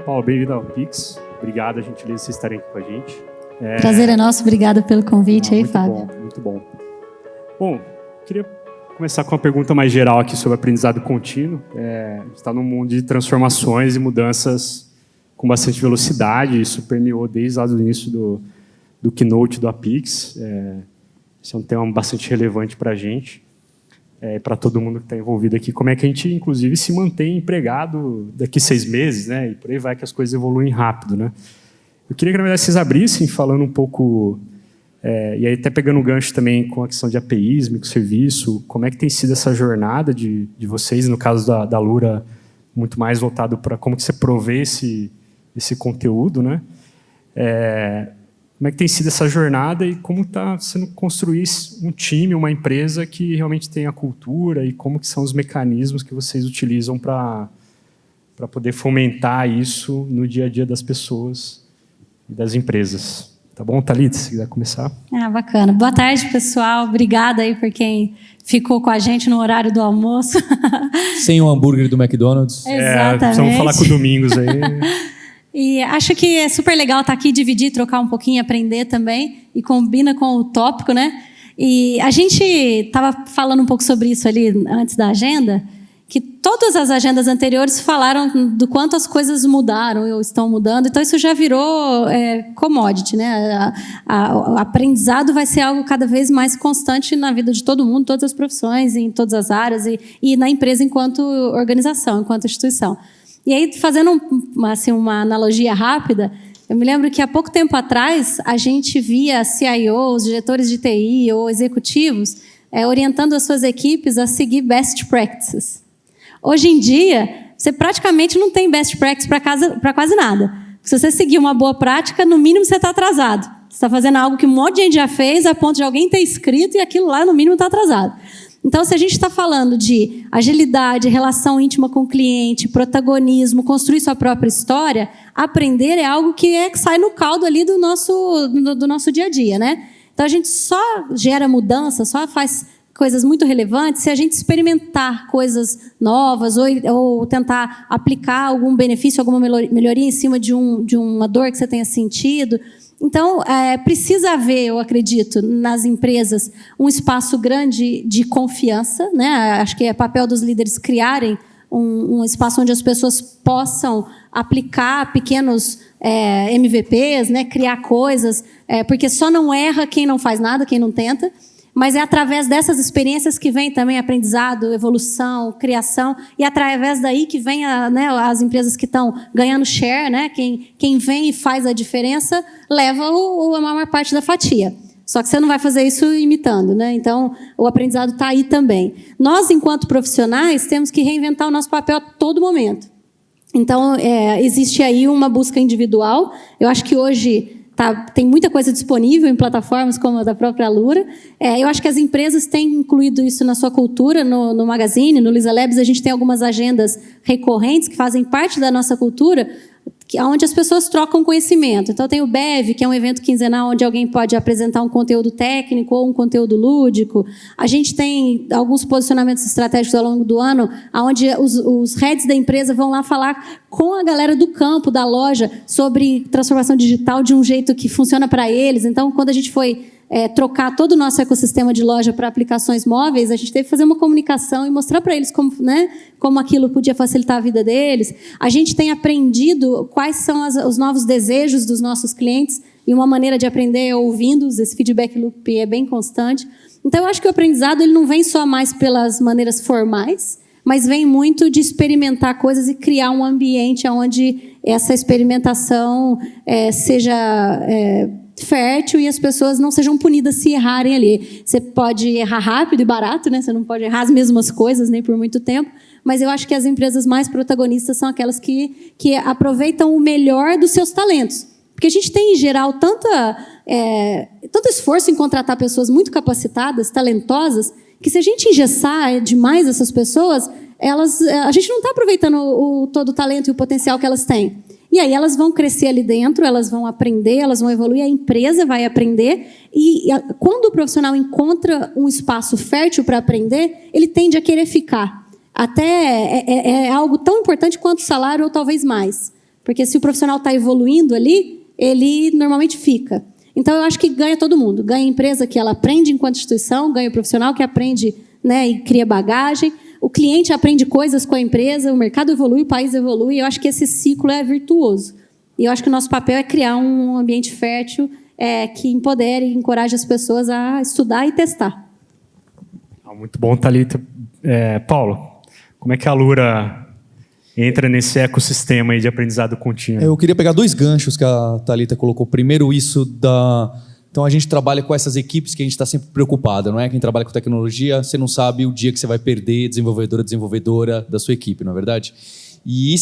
Paulo, bem-vindo ao Pix. Obrigado, a gentileza de vocês estarem aqui com a gente. Prazer é nosso, obrigada pelo convite aí, Fábio. Muito bom. Bom, queria começar com uma pergunta mais geral aqui sobre aprendizado contínuo. A gente está num mundo de transformações e mudanças com bastante velocidade. Isso permeou desde lá do início do Keynote do Apix. Esse é um tema bastante relevante para a gente, para todo mundo que está envolvido aqui. Como é que a gente, inclusive, se mantém empregado daqui 6 meses, né? E por aí vai que as coisas evoluem rápido, né? Eu queria que, na verdade, vocês abrissem falando um pouco, e aí até pegando um gancho também com a questão de APIs, microserviço, como é que tem sido essa jornada de vocês, no caso da Lura, muito mais voltado para como que você provê esse conteúdo, né? Como é que tem sido essa jornada e como está sendo construir um time, uma empresa que realmente tem a cultura e como que são os mecanismos que vocês utilizam para poder fomentar isso no dia a dia das pessoas e das empresas. Tá bom, Thalita, se quiser começar. Bacana. Boa tarde, pessoal. Obrigada aí por quem ficou com a gente no horário do almoço. Sem o hambúrguer do McDonald's. Exatamente. Precisamos falar com o Domingos aí. E acho que é super legal estar aqui, dividir, trocar um pouquinho, aprender também, e combina com o tópico, né? E a gente estava falando um pouco sobre isso ali antes da agenda, que todas as agendas anteriores falaram do quanto as coisas mudaram ou estão mudando, então isso já virou commodity, né? O aprendizado vai ser algo cada vez mais constante na vida de todo mundo, todas as profissões, em todas as áreas, e na empresa enquanto organização, enquanto instituição. E aí, fazendo uma analogia rápida, eu me lembro que há pouco tempo atrás a gente via CIOs, diretores de TI ou executivos orientando as suas equipes a seguir best practices. Hoje em dia, você praticamente não tem best practice para quase nada. Se você seguir uma boa prática, no mínimo você está atrasado. Você está fazendo algo que um monte de gente já fez, a ponto de alguém ter escrito e aquilo lá, no mínimo, está atrasado. Então, se a gente está falando de agilidade, relação íntima com o cliente, protagonismo, construir sua própria história, aprender é algo que sai no caldo ali do nosso dia a dia, né? Então, a gente só gera mudança, só faz coisas muito relevantes se a gente experimentar coisas novas ou tentar aplicar algum benefício, alguma melhoria em cima de uma dor que você tenha sentido. Então, precisa haver, eu acredito, nas empresas, um espaço grande de confiança, né? Acho que é papel dos líderes criarem um espaço onde as pessoas possam aplicar pequenos MVPs, né? Criar coisas, porque só não erra quem não faz nada, quem não tenta. Mas é através dessas experiências que vem também aprendizado, evolução, criação, e através daí que vem as empresas que estão ganhando share, né? Quem vem e faz a diferença leva a maior parte da fatia. Só que você não vai fazer isso imitando, né? Então, o aprendizado está aí também. Nós, enquanto profissionais, temos que reinventar o nosso papel a todo momento. Então, existe aí uma busca individual. Eu acho que hoje tem muita coisa disponível em plataformas como a da própria Lura. Eu acho que as empresas têm incluído isso na sua cultura, no Magazine, no Lisa Labs. A gente tem algumas agendas recorrentes que fazem parte da nossa cultura, onde as pessoas trocam conhecimento. Então, tem o BEV, que é um evento quinzenal onde alguém pode apresentar um conteúdo técnico ou um conteúdo lúdico. A gente tem alguns posicionamentos estratégicos ao longo do ano, onde os heads da empresa vão lá falar com a galera do campo, da loja, sobre transformação digital de um jeito que funciona para eles. Então, quando a gente foi trocar todo o nosso ecossistema de loja para aplicações móveis, a gente teve que fazer uma comunicação e mostrar para eles como aquilo podia facilitar a vida deles. A gente tem aprendido quais são os novos desejos dos nossos clientes, e uma maneira de aprender é ouvindo-os. Esse feedback loop é bem constante. Então, eu acho que o aprendizado ele não vem só mais pelas maneiras formais, mas vem muito de experimentar coisas e criar um ambiente onde essa experimentação seja fértil e as pessoas não sejam punidas se errarem ali. Você pode errar rápido e barato, né? Você não pode errar as mesmas coisas nem por muito tempo, mas eu acho que as empresas mais protagonistas são aquelas que aproveitam o melhor dos seus talentos. Porque a gente tem, em geral, tanto esforço em contratar pessoas muito capacitadas, talentosas, que se a gente engessar demais essas pessoas, a gente não está aproveitando todo o talento e o potencial que elas têm. E aí elas vão crescer ali dentro, elas vão aprender, elas vão evoluir, a empresa vai aprender. E quando o profissional encontra um espaço fértil para aprender, ele tende a querer ficar. Até é algo tão importante quanto o salário, ou talvez mais. Porque se o profissional está evoluindo ali, ele normalmente fica. Então, eu acho que ganha todo mundo. Ganha a empresa que ela aprende enquanto instituição, ganha o profissional que aprende, né, e cria bagagem, o cliente aprende coisas com a empresa, o mercado evolui, o país evolui. Eu acho que esse ciclo é virtuoso. E eu acho que o nosso papel é criar um ambiente fértil que empodere e encoraje as pessoas a estudar e testar. Muito bom, Thalita. Paulo, como é que a Alura entra nesse ecossistema aí de aprendizado contínuo? Eu queria pegar 2 ganchos que a Thalita colocou. Primeiro, isso da... Então, a gente trabalha com essas equipes que a gente está sempre preocupado, não é? Quem trabalha com tecnologia, você não sabe o dia que você vai perder desenvolvedora da sua equipe, não é verdade? E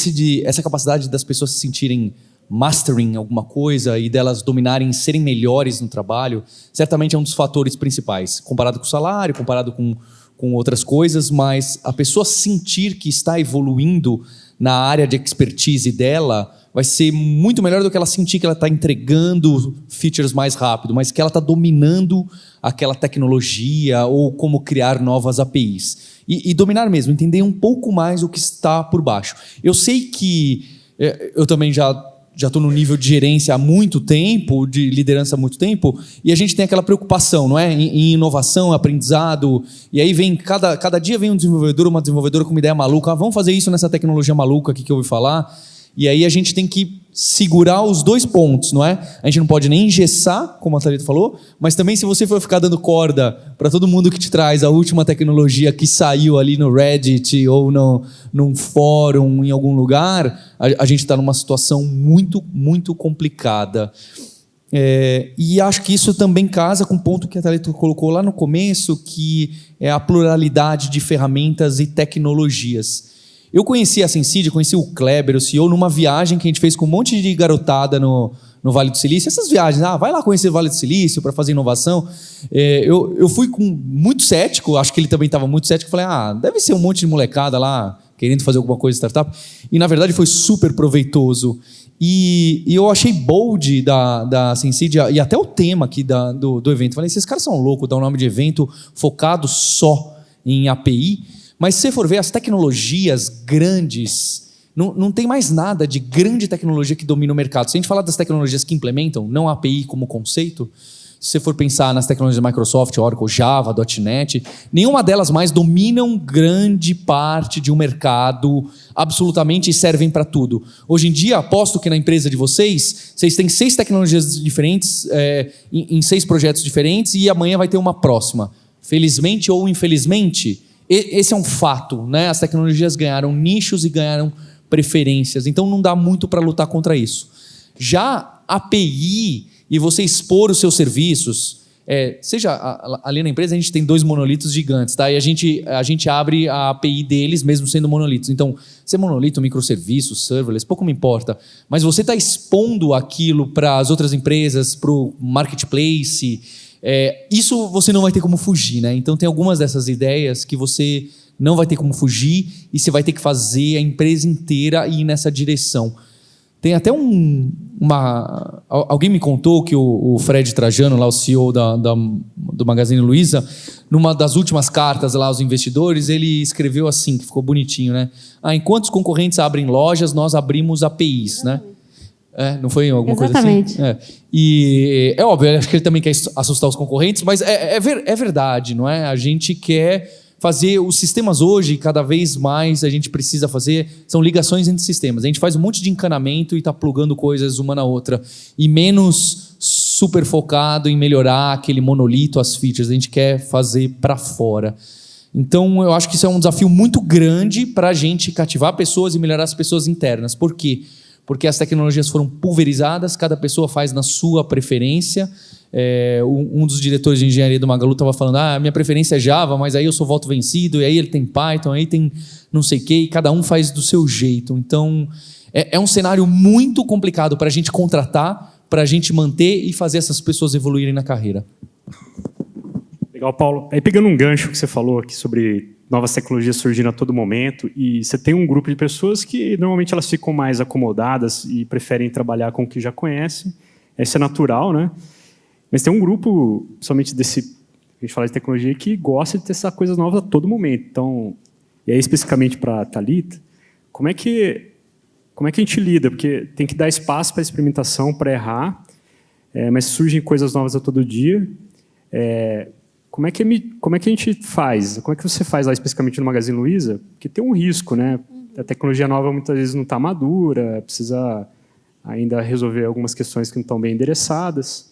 essa capacidade das pessoas se sentirem mastering alguma coisa e delas dominarem, serem melhores no trabalho, certamente é um dos fatores principais, comparado com o salário, comparado com outras coisas, mas a pessoa sentir que está evoluindo na área de expertise dela vai ser muito melhor do que ela sentir que ela está entregando features mais rápido, mas que ela está dominando aquela tecnologia ou como criar novas APIs. E dominar mesmo, entender um pouco mais o que está por baixo. Eu sei que eu também já estou no nível de gerência há muito tempo, de liderança há muito tempo, e a gente tem aquela preocupação, não é? Em inovação, aprendizado, e aí vem, cada dia vem um desenvolvedor, uma desenvolvedora com uma ideia maluca, vamos fazer isso nessa tecnologia maluca aqui que eu ouvi falar, e aí a gente tem que segurar os 2 pontos, não é? A gente não pode nem engessar, como a Thalita falou, mas também se você for ficar dando corda para todo mundo que te traz a última tecnologia que saiu ali no Reddit ou num fórum em algum lugar, a gente está numa situação muito, muito complicada. E acho que isso também casa com o ponto que a Thalita colocou lá no começo, que é a pluralidade de ferramentas e tecnologias. Eu conheci a Sensidia, conheci o Kleber, o CEO, numa viagem que a gente fez com um monte de garotada no Vale do Silício. Essas viagens, vai lá conhecer o Vale do Silício para fazer inovação. Eu fui muito cético, acho que ele também estava muito cético. Falei, deve ser um monte de molecada lá querendo fazer alguma coisa de startup. E, na verdade, foi super proveitoso. E eu achei bold da Sensidia, e até o tema aqui do evento. Falei, esses caras são loucos, dá um nome de evento focado só em API. Mas se você for ver as tecnologias grandes, não tem mais nada de grande tecnologia que domina o mercado. Se a gente falar das tecnologias que implementam, não a API como conceito, se você for pensar nas tecnologias da Microsoft, Oracle, Java, .NET, nenhuma delas mais dominam grande parte de um mercado absolutamente e servem para tudo. Hoje em dia, aposto que na empresa de vocês têm 6 tecnologias diferentes em 6 projetos diferentes e amanhã vai ter uma próxima. Felizmente ou infelizmente, esse é um fato, né? As tecnologias ganharam nichos e ganharam preferências, então não dá muito para lutar contra isso. Já API e você expor os seus serviços, ali na empresa a gente tem 2 monolitos gigantes, tá? E a gente abre a API deles mesmo sendo monolitos. Então, se é monolito, microserviços, serverless, pouco me importa, mas você está expondo aquilo para as outras empresas, para o marketplace. Isso você não vai ter como fugir, né? Então tem algumas dessas ideias que você não vai ter como fugir e você vai ter que fazer a empresa inteira ir nessa direção. Tem até alguém me contou que o Fred Trajano, lá o CEO do Magazine Luiza, numa das últimas cartas lá aos investidores, ele escreveu assim, que ficou bonitinho, né? Enquanto os concorrentes abrem lojas, nós abrimos APIs, né? Não foi alguma Exatamente. coisa assim? E é óbvio, acho que ele também quer assustar os concorrentes, mas é verdade, não é? A gente quer fazer os sistemas hoje, cada vez mais a gente precisa fazer, são ligações entre sistemas. A gente faz um monte de encanamento e está plugando coisas uma na outra. E menos super focado em melhorar aquele monolito, as features. A gente quer fazer para fora. Então, eu acho que isso é um desafio muito grande para a gente cativar pessoas e melhorar as pessoas internas. Por quê? Porque as tecnologias foram pulverizadas, cada pessoa faz na sua preferência. Um dos diretores de engenharia do Magalu estava falando, minha preferência é Java, mas aí eu sou voto vencido, e aí ele tem Python, aí tem não sei o quê, e cada um faz do seu jeito. Então, é um cenário muito complicado para a gente contratar, para a gente manter e fazer essas pessoas evoluírem na carreira. Legal, Paulo. Aí pegando um gancho que você falou aqui sobre novas tecnologias surgindo a todo momento, e você tem um grupo de pessoas que normalmente elas ficam mais acomodadas e preferem trabalhar com o que já conhecem. Isso é natural, né? Mas tem um grupo, somente a gente fala de tecnologia, que gosta de testar coisas novas a todo momento. Então, e aí especificamente para a Thalita, como é que como é que a gente lida? Porque tem que dar espaço para experimentação, para errar, mas surgem coisas novas a todo dia. Como é que a gente faz? Como é que você faz lá especificamente no Magazine Luiza? Porque tem um risco, né? A tecnologia nova muitas vezes não está madura, precisa ainda resolver algumas questões que não estão bem endereçadas.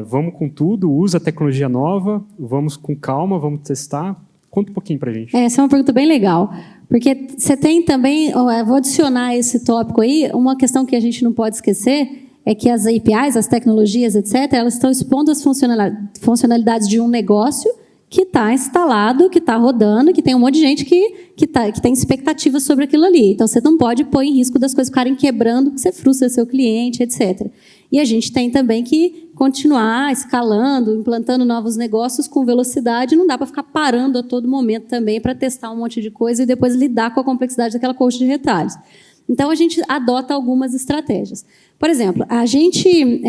Vamos com tudo, usa a tecnologia nova, vamos com calma, vamos testar. Conta um pouquinho para a gente. Essa é uma pergunta bem legal, porque você tem também, vou adicionar esse tópico aí, uma questão que a gente não pode esquecer é que as APIs, as tecnologias, etc., elas estão expondo as funcionalidades de um negócio que está instalado, que está rodando, que tem um monte de gente que tem expectativas sobre aquilo ali. Então, você não pode pôr em risco das coisas ficarem quebrando, porque você frustra seu cliente, etc. E a gente tem também que continuar escalando, implantando novos negócios com velocidade. Não dá para ficar parando a todo momento também para testar um monte de coisa e depois lidar com a complexidade daquela coxa de retalhos. Então, a gente adota algumas estratégias. Por exemplo, a gente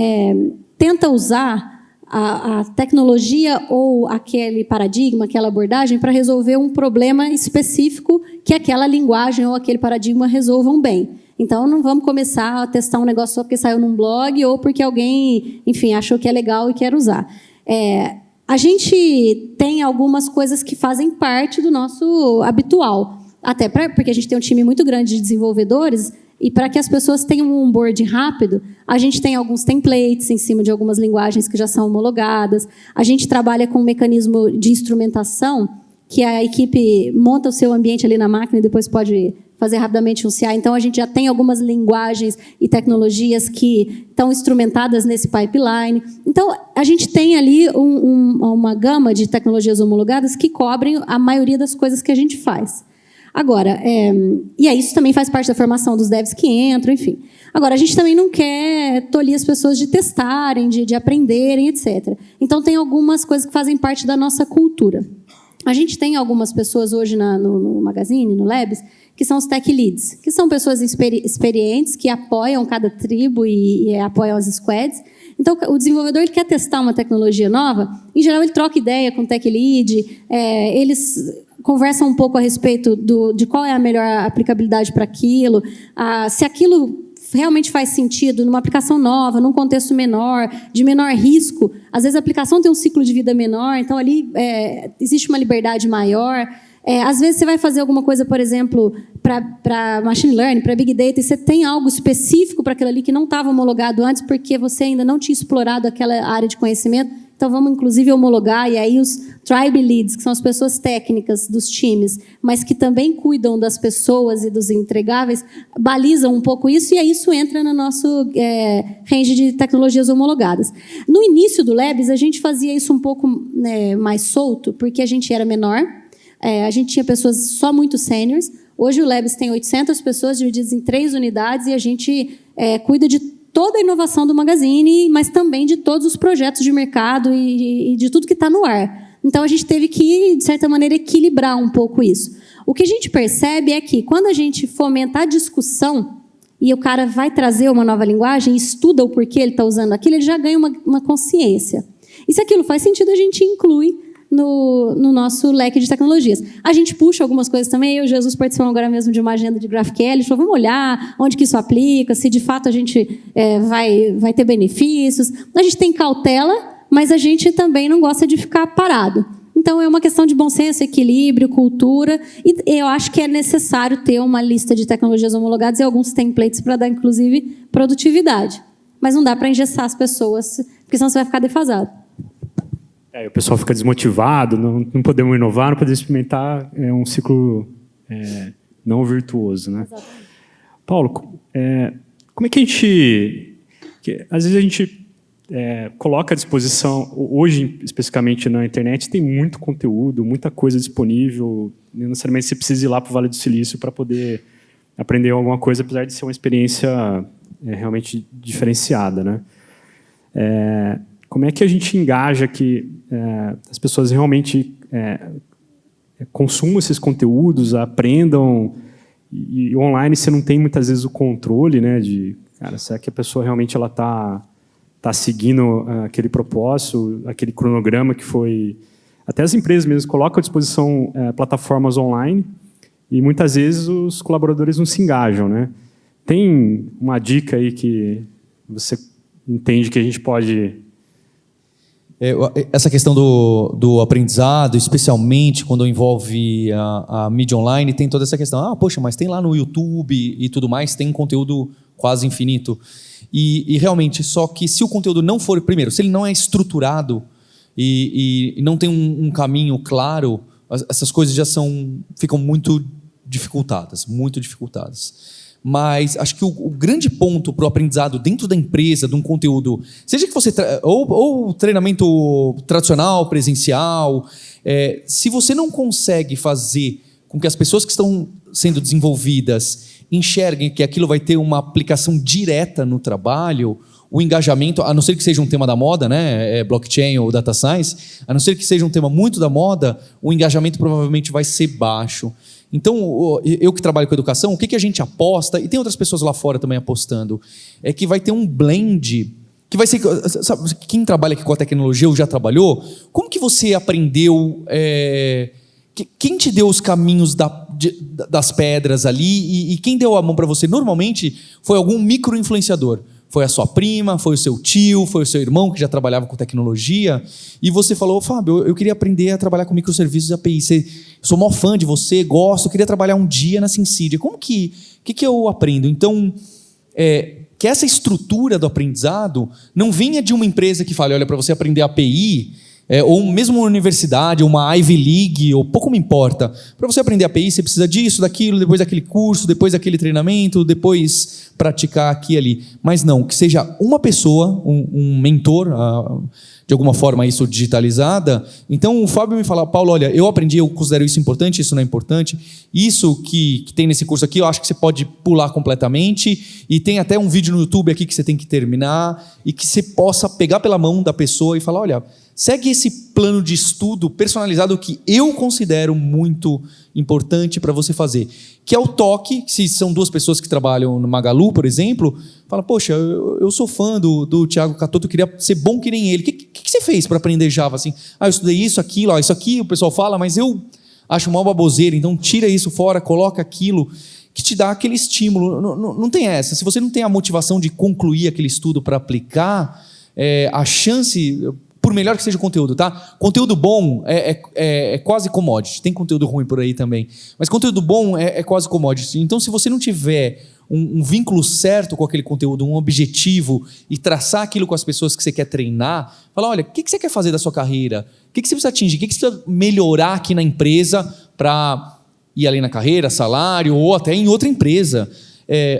tenta usar a tecnologia ou aquele paradigma, aquela abordagem, para resolver um problema específico que aquela linguagem ou aquele paradigma resolvam bem. Então, não vamos começar a testar um negócio só porque saiu num blog ou porque alguém, enfim, achou que é legal e quer usar. A gente tem algumas coisas que fazem parte do nosso habitual. Até porque a gente tem um time muito grande de desenvolvedores e para que as pessoas tenham um onboard rápido, a gente tem alguns templates em cima de algumas linguagens que já são homologadas. A gente trabalha com um mecanismo de instrumentação que a equipe monta o seu ambiente ali na máquina e depois pode fazer rapidamente um CI. Então, a gente já tem algumas linguagens e tecnologias que estão instrumentadas nesse pipeline. Então, a gente tem ali uma gama de tecnologias homologadas que cobrem a maioria das coisas que a gente faz. Agora, e aí isso também faz parte da formação dos devs que entram, enfim. Agora, a gente também não quer tolir as pessoas de testarem, de aprenderem, etc. Então, tem algumas coisas que fazem parte da nossa cultura. A gente tem algumas pessoas hoje no Magazine, no Labs, que são os tech leads, que são pessoas experientes, que apoiam cada tribo e apoiam as squads. Então, o desenvolvedor ele quer testar uma tecnologia nova, em geral, ele troca ideia com o tech lead, eles conversam um pouco a respeito de qual é a melhor aplicabilidade para aquilo, se aquilo realmente faz sentido numa aplicação nova, num contexto menor, de menor risco. Às vezes, a aplicação tem um ciclo de vida menor, então, ali existe uma liberdade maior. Às vezes, você vai fazer alguma coisa, por exemplo, para machine learning, para big data, e você tem algo específico para aquilo ali que não estava homologado antes, porque você ainda não tinha explorado aquela área de conhecimento. Então, vamos, inclusive, homologar, e aí os tribe leads, que são as pessoas técnicas dos times, mas que também cuidam das pessoas e dos entregáveis, balizam um pouco isso, e aí isso entra no nosso range de tecnologias homologadas. No início do Labs, a gente fazia isso um pouco mais solto, porque a gente era menor, a gente tinha pessoas só muito seniors. Hoje o Labs tem 800 pessoas divididas em 3 unidades, e a gente cuida de toda a inovação do Magazine, mas também de todos os projetos de mercado e de tudo que está no ar. Então, a gente teve que, de certa maneira, equilibrar um pouco isso. O que a gente percebe é que, quando a gente fomenta a discussão e o cara vai trazer uma nova linguagem, estuda o porquê ele está usando aquilo, ele já ganha uma consciência. E se aquilo faz sentido, a gente inclui no nosso leque de tecnologias. A gente puxa algumas coisas também. Eu e o Jesus participamos agora mesmo de uma agenda de GraphQL. A gente falou, vamos olhar onde que isso aplica, se de fato a gente vai ter benefícios. A gente tem cautela, mas a gente também não gosta de ficar parado. Então, é uma questão de bom senso, equilíbrio, cultura. E eu acho que é necessário ter uma lista de tecnologias homologadas e alguns templates para dar, inclusive, produtividade. Mas não dá para engessar as pessoas, porque senão você vai ficar defasado. O pessoal fica desmotivado, não podemos inovar, não podemos experimentar, é um ciclo não virtuoso, né? Exatamente. Paulo, como é que a gente... às vezes a gente coloca à disposição, hoje especificamente na internet, tem muito conteúdo, muita coisa disponível, não necessariamente você precisa ir lá para o Vale do Silício para poder aprender alguma coisa, apesar de ser uma experiência realmente diferenciada, né? Como é que a gente engaja que as pessoas realmente consumam esses conteúdos, aprendam, e online você não tem muitas vezes o controle, né, de, cara, será que a pessoa realmente ela tá seguindo aquele propósito, aquele cronograma que foi... Até as empresas mesmo colocam à disposição plataformas online e muitas vezes os colaboradores não se engajam, né? Tem uma dica aí que você entende que a gente pode... Essa questão do aprendizado, especialmente quando envolve a mídia online, tem toda essa questão. Poxa, mas tem lá no YouTube e tudo mais, tem conteúdo quase infinito. E realmente, só que se o conteúdo não for... Primeiro, se ele não é estruturado e não tem um caminho claro, essas coisas já ficam muito dificultadas, muito dificultadas. Mas acho que o grande ponto para o aprendizado dentro da empresa, de um conteúdo, seja que você... ou treinamento tradicional, presencial, se você não consegue fazer com que as pessoas que estão sendo desenvolvidas enxerguem que aquilo vai ter uma aplicação direta no trabalho, o engajamento, a não ser que seja um tema da moda, né, blockchain ou data science, a não ser que seja um tema muito da moda, o engajamento provavelmente vai ser baixo. Então, eu que trabalho com educação, o que a gente aposta, e tem outras pessoas lá fora também apostando, é que vai ter um blend, que vai ser... Sabe, quem trabalha aqui com a tecnologia ou já trabalhou, como que você aprendeu... quem te deu os caminhos das pedras ali e quem deu a mão para você? Normalmente foi algum micro-influenciador. Foi a sua prima, foi o seu tio, foi o seu irmão que já trabalhava com tecnologia. E você falou, Fábio, eu queria aprender a trabalhar com microserviços de API. Eu sou maior fã de você, gosto, queria trabalhar um dia na Synsidia. Como que eu aprendo? Então, que essa estrutura do aprendizado não vinha de uma empresa que fale, olha, para você aprender API... ou mesmo uma universidade, uma Ivy League, ou pouco me importa. Para você aprender API, você precisa disso, daquilo, depois daquele curso, depois daquele treinamento, depois praticar aqui e ali. Mas não, que seja uma pessoa, um mentor, de alguma forma isso digitalizada. Então o Fábio me fala, Paulo, olha, eu aprendi, eu considero isso importante, isso não é importante. Isso que tem nesse curso aqui, eu acho que você pode pular completamente. E tem até um vídeo no YouTube aqui que você tem que terminar. E que você possa pegar pela mão da pessoa e falar, olha... Segue esse plano de estudo personalizado que eu considero muito importante para você fazer. Que é o toque, se são duas pessoas que trabalham no Magalu, por exemplo, fala, poxa, eu sou fã do Thiago Catoto, eu queria ser bom que nem ele. O que você fez para aprender Java? Assim, eu estudei isso, aquilo, isso aqui o pessoal fala, mas eu acho uma baboseira, então tira isso fora, coloca aquilo, que te dá aquele estímulo. Não tem essa. Se você não tem a motivação de concluir aquele estudo para aplicar, a chance... Por melhor que seja o conteúdo, tá? Conteúdo bom é quase commodity. Tem conteúdo ruim por aí também. Mas conteúdo bom é quase commodity. Então, se você não tiver um vínculo certo com aquele conteúdo, um objetivo, e traçar aquilo com as pessoas que você quer treinar, falar, olha, o que você quer fazer da sua carreira? O que você precisa atingir? O que você precisa melhorar aqui na empresa para ir além na carreira, salário, ou até em outra empresa?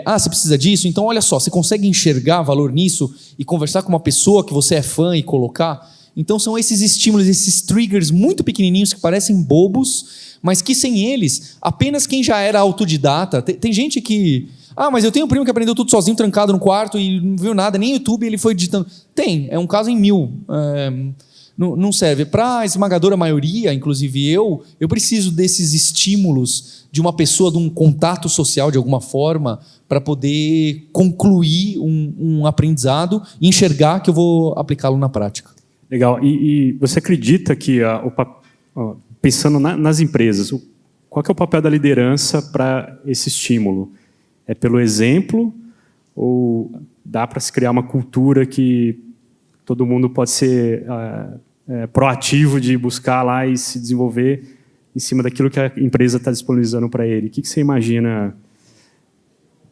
Você precisa disso? Então, olha só, você consegue enxergar valor nisso e conversar com uma pessoa que você é fã e colocar? Então, são esses estímulos, esses triggers muito pequenininhos que parecem bobos, mas que sem eles, apenas quem já era autodidata... Tem gente que... mas eu tenho um primo que aprendeu tudo sozinho, trancado no quarto e não viu nada, nem YouTube ele foi digitando. É um caso em 1000. Não serve. Para a esmagadora maioria, inclusive eu preciso desses estímulos de uma pessoa, de um contato social de alguma forma, para poder concluir um aprendizado e enxergar que eu vou aplicá-lo na prática. Legal. E você acredita que, pensando nas empresas, qual que é o papel da liderança para esse estímulo? É pelo exemplo ou dá para se criar uma cultura que todo mundo pode ser proativo de buscar lá e se desenvolver em cima daquilo que a empresa está disponibilizando para ele? O que você imagina?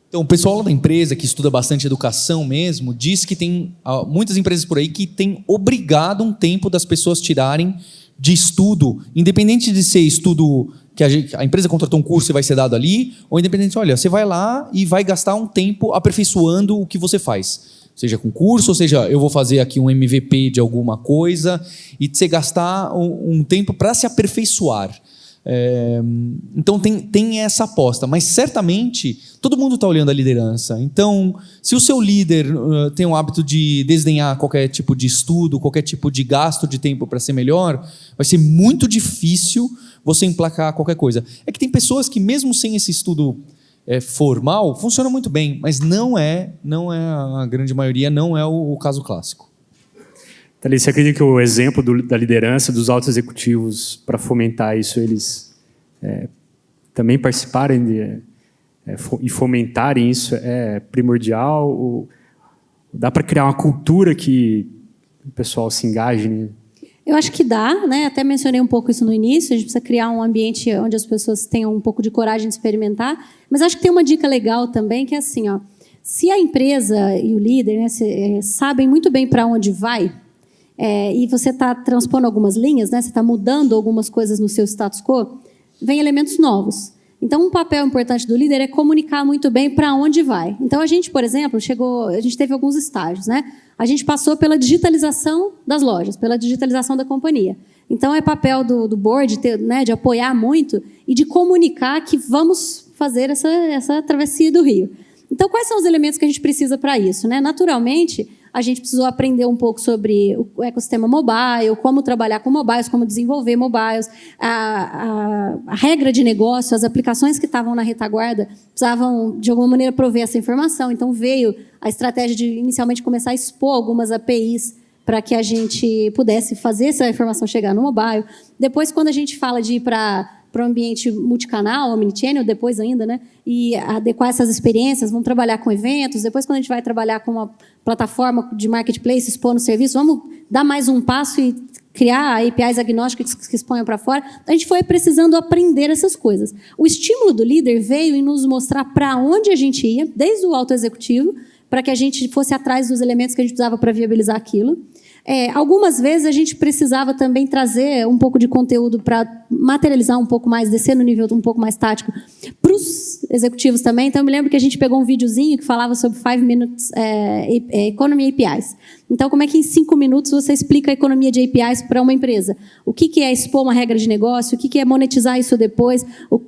Então, o pessoal lá da empresa, que estuda bastante educação mesmo, diz que tem muitas empresas por aí que têm obrigado um tempo das pessoas tirarem de estudo, independente de ser estudo que a empresa contratou um curso e vai ser dado ali, ou independente, olha, você vai lá e vai gastar um tempo aperfeiçoando o que você faz. Seja com curso, ou seja, eu vou fazer aqui um MVP de alguma coisa, e você gastar um tempo para se aperfeiçoar. Então tem essa aposta, mas certamente todo mundo está olhando a liderança. Então, se o seu líder tem o hábito de desdenhar qualquer tipo de estudo, qualquer tipo de gasto de tempo para ser melhor, vai ser muito difícil você emplacar qualquer coisa. É que tem pessoas que mesmo sem esse estudo formal, funciona muito bem, mas não é a grande maioria, não é o caso clássico. Thalys, você acredita que o exemplo da liderança, dos altos executivos, para fomentar isso, eles também participarem e fomentarem isso é primordial? Dá para criar uma cultura que o pessoal se engaje, né? Eu acho que dá, né? Até mencionei um pouco isso no início. A gente precisa criar um ambiente onde as pessoas tenham um pouco de coragem de experimentar. Mas acho que tem uma dica legal também, que é assim, ó, se a empresa e o líder, né, sabem muito bem para onde vai, e você está transpondo algumas linhas, né, você está mudando algumas coisas no seu status quo, vem elementos novos. Então, um papel importante do líder é comunicar muito bem para onde vai. Então, a gente, por exemplo, a gente teve alguns estágios, né? A gente passou pela digitalização das lojas, pela digitalização da companhia. Então, é papel do board, né, de apoiar muito e de comunicar que vamos fazer essa travessia do Rio. Então, quais são os elementos que a gente precisa para isso, né? Naturalmente, a gente precisou aprender um pouco sobre o ecossistema mobile, como trabalhar com mobiles, como desenvolver mobiles, a regra de negócio, as aplicações que estavam na retaguarda precisavam, de alguma maneira, prover essa informação. Então, veio a estratégia de, inicialmente, começar a expor algumas APIs para que a gente pudesse fazer essa informação chegar no mobile. Depois, quando a gente fala de ir para o ambiente multicanal, omnichannel, depois ainda, né? E adequar essas experiências, vamos trabalhar com eventos, depois quando a gente vai trabalhar com uma plataforma de marketplace, expor no serviço, vamos dar mais um passo e criar APIs agnósticas que exponham para fora. A gente foi precisando aprender essas coisas. O estímulo do líder veio em nos mostrar para onde a gente ia, desde o alto executivo, para que a gente fosse atrás dos elementos que a gente precisava para viabilizar aquilo. Algumas vezes a gente precisava também trazer um pouco de conteúdo para materializar um pouco mais, descer no nível um pouco mais tático para os executivos também. Então, eu me lembro que a gente pegou um videozinho que falava sobre 5 Minutes Economy APIs. Então, como é que em 5 minutos você explica a economia de APIs para uma empresa? O que é expor uma regra de negócio? O que é monetizar isso depois?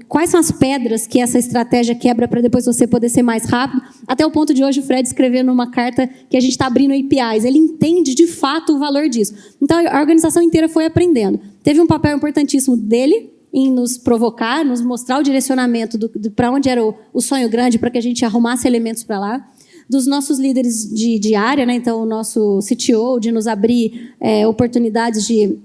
Quais são as pedras que essa estratégia quebra para depois você poder ser mais rápido? Até o ponto de hoje o Fred escrever numa carta que a gente está abrindo APIs. Ele entende, de fato, o valor disso. Então, a organização inteira foi aprendendo. Teve um papel importantíssimo dele em nos provocar, nos mostrar o direcionamento para onde era o sonho grande, para que a gente arrumasse elementos para lá. Dos nossos líderes de área, né? Então, o nosso CTO, de nos abrir oportunidades de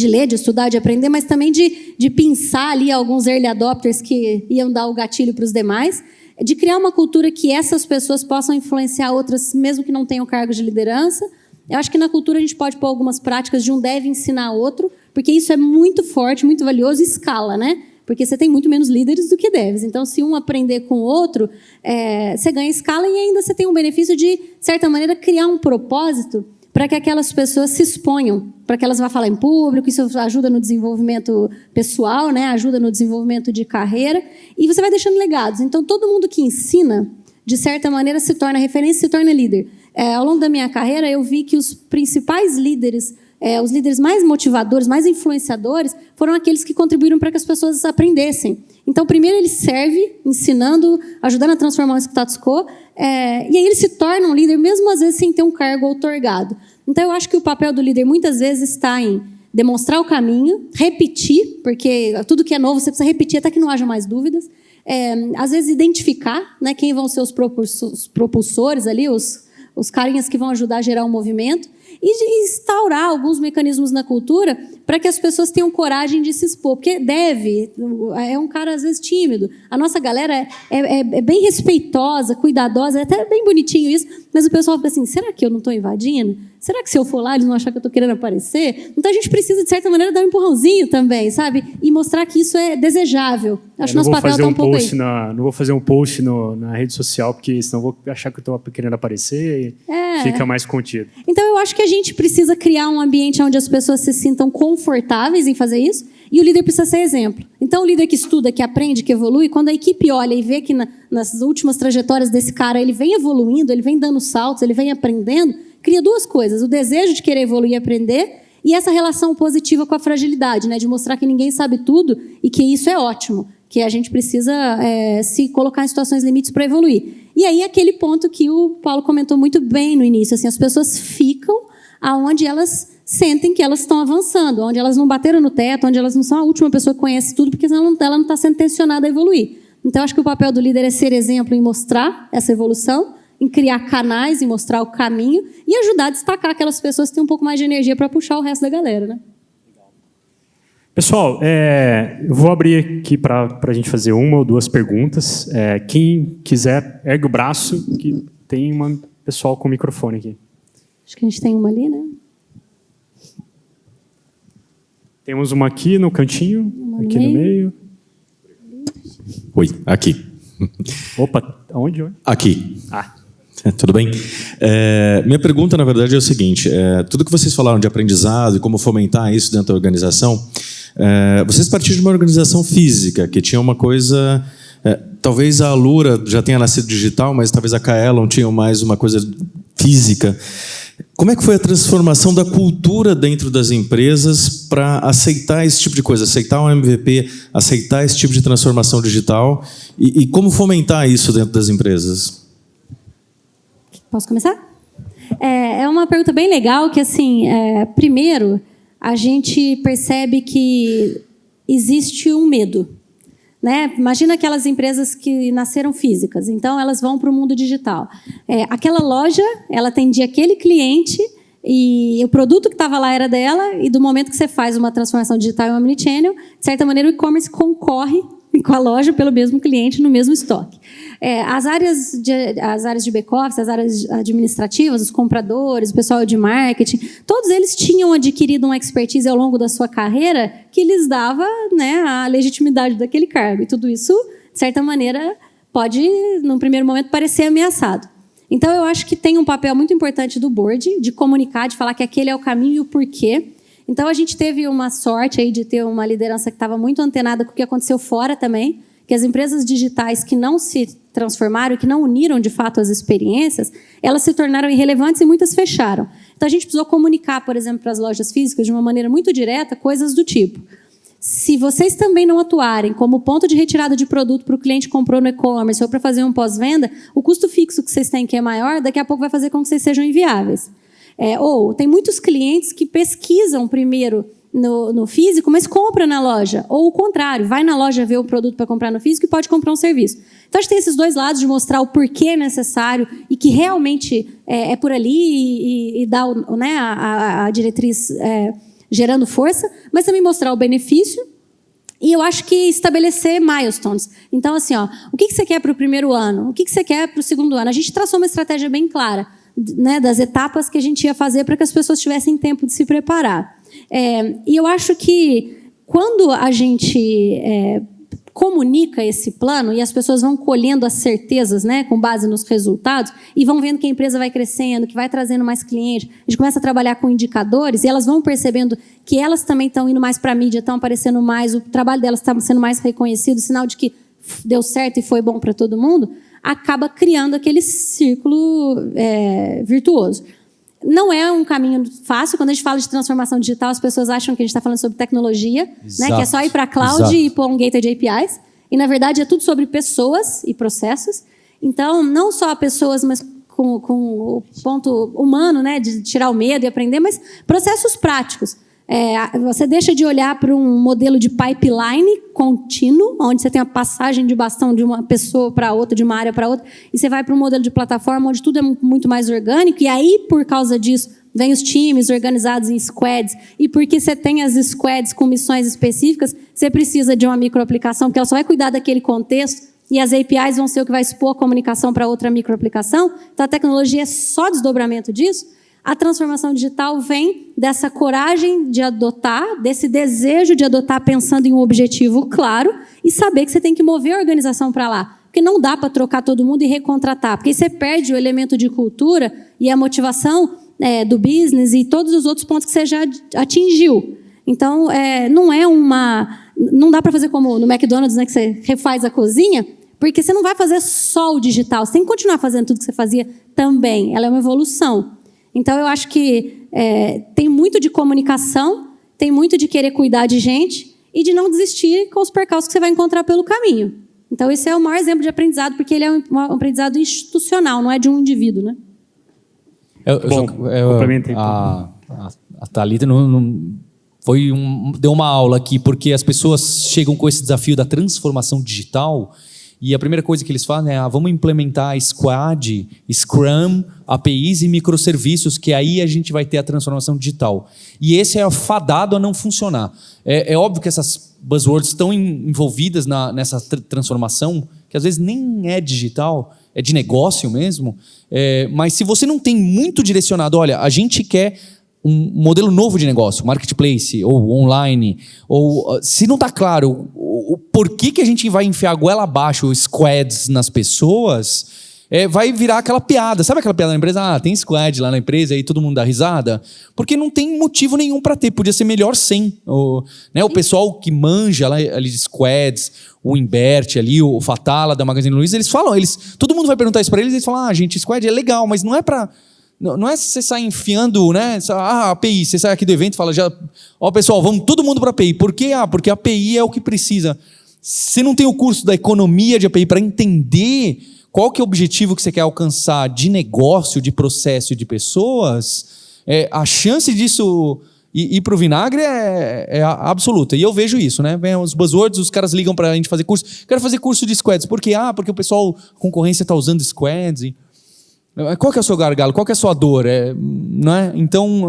ler, de estudar, de aprender, mas também de pensar ali alguns early adopters que iam dar o gatilho para os demais, de criar uma cultura que essas pessoas possam influenciar outras, mesmo que não tenham cargos de liderança. Eu acho que na cultura a gente pode pôr algumas práticas de um deve ensinar outro, porque isso é muito forte, muito valioso e escala, né? Porque você tem muito menos líderes do que deves. Então, se um aprender com o outro, você ganha escala e ainda você tem um benefício de certa maneira, criar um propósito para que aquelas pessoas se exponham, para que elas vá falar em público. Isso ajuda no desenvolvimento pessoal, né? Ajuda no desenvolvimento de carreira. E você vai deixando legados. Então, todo mundo que ensina, de certa maneira, se torna referência, se torna líder. Ao longo da minha carreira, eu vi que os principais líderes, os líderes mais motivadores, mais influenciadores, foram aqueles que contribuíram para que as pessoas aprendessem. Então, primeiro ele serve, ensinando, ajudando a transformar o status quo, e aí ele se torna um líder, mesmo às vezes sem ter um cargo outorgado. Então, eu acho que o papel do líder muitas vezes está em demonstrar o caminho, repetir, porque tudo que é novo você precisa repetir até que não haja mais dúvidas. Às vezes identificar, né, quem vão ser os propulsores ali, os carinhas que vão ajudar a gerar um movimento, e de instaurar alguns mecanismos na cultura para que as pessoas tenham coragem de se expor. Porque é um cara, às vezes, tímido. A nossa galera é bem respeitosa, cuidadosa, é até bem bonitinho isso, mas o pessoal fica assim, será que eu não estou invadindo? Será que se eu for lá, eles vão achar que eu estou querendo aparecer? Então, a gente precisa, de certa maneira, dar um empurrãozinho também, sabe? E mostrar que isso é desejável. Acho que nosso papel está um pouco aí. Não vou fazer um post na rede social, porque senão vou achar que eu estou querendo aparecer e fica mais contido. Então, eu acho que a gente precisa criar um ambiente onde as pessoas se sintam confortáveis em fazer isso, e o líder precisa ser exemplo. Então, o líder que estuda, que aprende, que evolui, quando a equipe olha e vê que nas últimas trajetórias desse cara ele vem evoluindo, ele vem dando saltos, ele vem aprendendo, cria duas coisas: o desejo de querer evoluir e aprender, e essa relação positiva com a fragilidade, né, de mostrar que ninguém sabe tudo e que isso é ótimo, que a gente precisa se colocar em situações limites para evoluir. E aí, aquele ponto que o Paulo comentou muito bem no início, assim, as pessoas ficam aonde elas sentem que elas estão avançando, onde elas não bateram no teto, onde elas não são a última pessoa que conhece tudo, porque senão ela não está sendo tensionada a evoluir. Então, acho que o papel do líder é ser exemplo em mostrar essa evolução, em criar canais, em mostrar o caminho e ajudar a destacar aquelas pessoas que têm um pouco mais de energia para puxar o resto da galera, né? Pessoal, eu vou abrir aqui para a gente fazer uma ou duas perguntas. Quem quiser, ergue o braço, que tem um pessoal com microfone aqui. Acho que a gente tem uma ali, né? Temos uma aqui no cantinho, aqui no meio. Oi, aqui. Opa, aonde? Aqui. Ah. Tudo bem? Minha pergunta, na verdade, é o seguinte. Tudo que vocês falaram de aprendizado e como fomentar isso dentro da organização, vocês partiram de uma organização física, que tinha uma coisa... talvez a Alura já tenha nascido digital, mas talvez a Kaelon tinha mais uma coisa física. Como é que foi a transformação da cultura dentro das empresas para aceitar esse tipo de coisa, aceitar um MVP, aceitar esse tipo de transformação digital e como fomentar isso dentro das empresas? Posso começar? É uma pergunta bem legal que, assim, primeiro, a gente percebe que existe um medo. Né? Imagina aquelas empresas que nasceram físicas, então elas vão para o mundo digital. Aquela loja, ela atendia aquele cliente e o produto que estava lá era dela, e do momento que você faz uma transformação digital em um omnichannel, de certa maneira o e-commerce concorre com a loja pelo mesmo cliente no mesmo estoque. As áreas de back-office, as áreas administrativas, os compradores, o pessoal de marketing, todos eles tinham adquirido uma expertise ao longo da sua carreira que lhes dava, né, a legitimidade daquele cargo. E tudo isso, de certa maneira, pode, num primeiro momento, parecer ameaçado. Então, eu acho que tem um papel muito importante do board, de comunicar, de falar que aquele é o caminho e o porquê. Então, a gente teve uma sorte aí de ter uma liderança que estava muito antenada com o que aconteceu fora também, que as empresas digitais que não se transformaram, que não uniram de fato as experiências, elas se tornaram irrelevantes e muitas fecharam. Então, a gente precisou comunicar, por exemplo, para as lojas físicas, de uma maneira muito direta, coisas do tipo: se vocês também não atuarem como ponto de retirada de produto para o cliente que comprou no e-commerce ou para fazer um pós-venda, o custo fixo que vocês têm, que é maior, daqui a pouco vai fazer com que vocês sejam inviáveis. Ou tem muitos clientes que pesquisam primeiro no físico, mas compram na loja. Ou o contrário, vai na loja ver o produto para comprar no físico e pode comprar um serviço. Então, a gente tem esses dois lados de mostrar o porquê é necessário e que realmente é por ali e dar, né, a diretriz gerando força, mas também mostrar o benefício. E eu acho que estabelecer milestones. Então, assim, o que você quer para o primeiro ano? O que você quer para o segundo ano? A gente traçou uma estratégia bem clara, né, das etapas que a gente ia fazer para que as pessoas tivessem tempo de se preparar. E eu acho que quando a gente comunica esse plano e as pessoas vão colhendo as certezas, né, com base nos resultados, e vão vendo que a empresa vai crescendo, que vai trazendo mais clientes, a gente começa a trabalhar com indicadores e elas vão percebendo que elas também estão indo mais para a mídia, estão aparecendo mais, o trabalho delas está sendo mais reconhecido, sinal de que deu certo e foi bom para todo mundo, acaba criando aquele círculo virtuoso. Não é um caminho fácil. Quando a gente fala de transformação digital, as pessoas acham que a gente está falando sobre tecnologia, né? Que é só ir para a cloud e pôr um gateway de APIs. E, na verdade, é tudo sobre pessoas e processos. Então, não só pessoas, mas com o ponto humano, né? De tirar o medo e aprender, mas processos práticos. Você deixa de olhar para um modelo de pipeline contínuo, onde você tem a passagem de bastão de uma pessoa para outra, de uma área para outra, e você vai para um modelo de plataforma onde tudo é muito mais orgânico, e aí, por causa disso, vem os times organizados em squads, e porque você tem as squads com missões específicas, você precisa de uma microaplicação, porque ela só vai cuidar daquele contexto, e as APIs vão ser o que vai expor a comunicação para outra microaplicação. Então, a tecnologia é só desdobramento disso. A transformação digital vem dessa coragem de adotar, desse desejo de adotar pensando em um objetivo claro e saber que você tem que mover a organização para lá. Porque não dá para trocar todo mundo e recontratar, porque aí você perde o elemento de cultura e a motivação do business e todos os outros pontos que você já atingiu. Então, não dá para fazer como no McDonald's, né, que você refaz a cozinha, porque você não vai fazer só o digital, você tem que continuar fazendo tudo que você fazia também. Ela é uma evolução. Então, eu acho que tem muito de comunicação, tem muito de querer cuidar de gente e de não desistir com os percalços que você vai encontrar pelo caminho. Então, esse é o maior exemplo de aprendizado, porque ele é um aprendizado institucional, não é de um indivíduo, né? A Thalita deu uma aula aqui, porque as pessoas chegam com esse desafio da transformação digital E a primeira coisa que eles fazem é, vamos implementar Squad, Scrum, APIs e microserviços, que aí a gente vai ter a transformação digital. E esse é fadado a não funcionar. É óbvio que essas buzzwords estão envolvidas nessa transformação, que às vezes nem é digital, é de negócio mesmo. Mas se você não tem muito direcionado, olha, a gente quer um modelo novo de negócio, marketplace ou online, ou se não está claro o porquê que a gente vai enfiar a goela abaixo squads nas pessoas, vai virar aquela piada. Sabe aquela piada na empresa? Tem squad lá na empresa e todo mundo dá risada? Porque não tem motivo nenhum para ter. Podia ser melhor sem. O pessoal que manja lá, ali de squads, o Imbert ali, o Fatala da Magazine Luiza, eles falam, todo mundo vai perguntar isso para eles, eles falam, gente, squad é legal, mas não é para... Não é você sair enfiando, né? API, você sai aqui do evento e fala, pessoal, vamos todo mundo para a API. Por quê? Porque a API é o que precisa. Se não tem o curso da economia de API para entender qual que é o objetivo que você quer alcançar de negócio, de processo e de pessoas, a chance disso ir para o vinagre é absoluta. E eu vejo isso, né? Vem os buzzwords, os caras ligam para a gente fazer curso. Quero fazer curso de squads. Por quê? Porque o pessoal, a concorrência está usando squads. Qual que é o seu gargalo? Qual que é a sua dor? Não é? Então,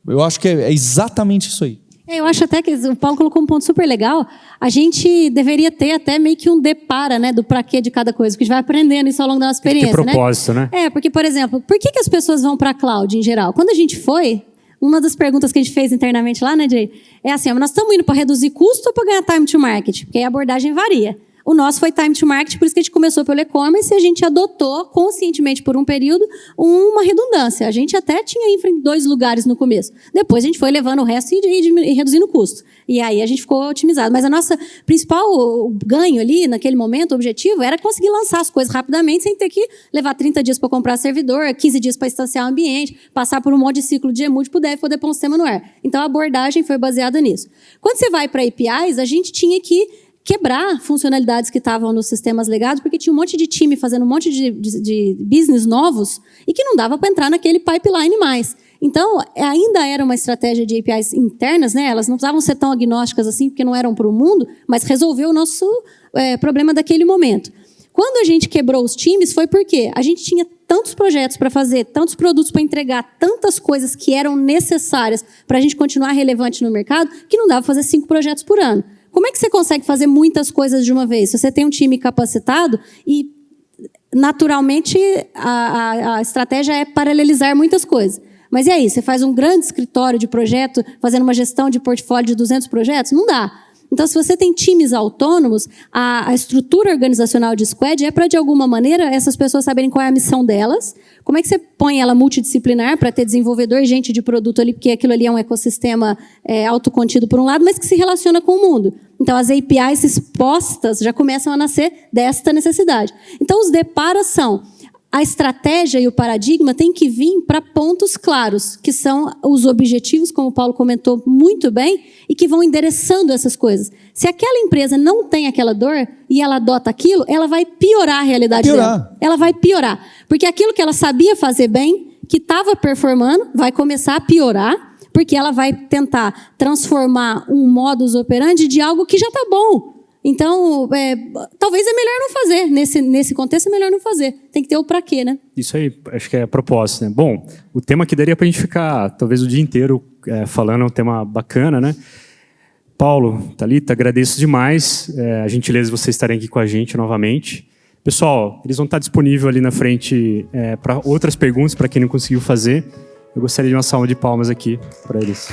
eu acho que é exatamente isso aí. Eu acho até que o Paulo colocou um ponto super legal. A gente deveria ter até meio que um depara, né, do pra quê de cada coisa, porque a gente vai aprendendo isso ao longo da nossa experiência. Tem propósito, né? Porque, por exemplo, por que as pessoas vão para a cloud em geral? Quando a gente foi, uma das perguntas que a gente fez internamente lá, né, Jay? É assim, nós estamos indo para reduzir custo ou para ganhar time to market? Porque aí a abordagem varia. O nosso foi time to market, por isso que a gente começou pelo e-commerce e a gente adotou conscientemente por um período uma redundância. A gente até tinha infra em 2 lugares no começo. Depois a gente foi levando o resto e reduzindo o custo. E aí a gente ficou otimizado. Mas a nossa principal ganho ali, naquele momento, o objetivo era conseguir lançar as coisas rapidamente sem ter que levar 30 dias para comprar servidor, 15 dias para instanciar o ambiente, passar por um monte de ciclo de emult para poder pôr um sistema no ar. Então a abordagem foi baseada nisso. Quando você vai para APIs, a gente tinha que quebrar funcionalidades que estavam nos sistemas legados, porque tinha um monte de time fazendo um monte de business novos e que não dava para entrar naquele pipeline mais. Então, ainda era uma estratégia de APIs internas, né? Elas não precisavam ser tão agnósticas assim, porque não eram para o mundo, mas resolveu o nosso problema daquele momento. Quando a gente quebrou os times, foi porque a gente tinha tantos projetos para fazer, tantos produtos para entregar, tantas coisas que eram necessárias para a gente continuar relevante no mercado, que não dava para fazer 5 projetos por ano. Como é que você consegue fazer muitas coisas de uma vez? Se você tem um time capacitado e, naturalmente, a estratégia é paralelizar muitas coisas. Mas e aí? Você faz um grande escritório de projeto, fazendo uma gestão de portfólio de 200 projetos? Não dá. Então, se você tem times autônomos, a estrutura organizacional de squad é para, de alguma maneira, essas pessoas saberem qual é a missão delas. Como é que você põe ela multidisciplinar para ter desenvolvedor e gente de produto ali, porque aquilo ali é um ecossistema autocontido por um lado, mas que se relaciona com o mundo. Então, as APIs expostas já começam a nascer desta necessidade. Então, os deparos são... A estratégia e o paradigma têm que vir para pontos claros, que são os objetivos, como o Paulo comentou muito bem, e que vão endereçando essas coisas. Se aquela empresa não tem aquela dor e ela adota aquilo, ela vai piorar a realidade dela. Ela vai piorar. Porque aquilo que ela sabia fazer bem, que estava performando, vai começar a piorar, porque ela vai tentar transformar um modus operandi de algo que já está bom. Então, talvez é melhor não fazer. Nesse contexto, é melhor não fazer. Tem que ter o pra quê, né? Isso aí, acho que é propósito, né? Bom, o tema aqui daria para a gente ficar talvez o dia inteiro falando, é um tema bacana, né? Paulo, Thalita, agradeço demais a gentileza de vocês estarem aqui com a gente novamente. Pessoal, eles vão estar disponíveis ali na frente para outras perguntas, para quem não conseguiu fazer. Eu gostaria de uma salva de palmas aqui para eles.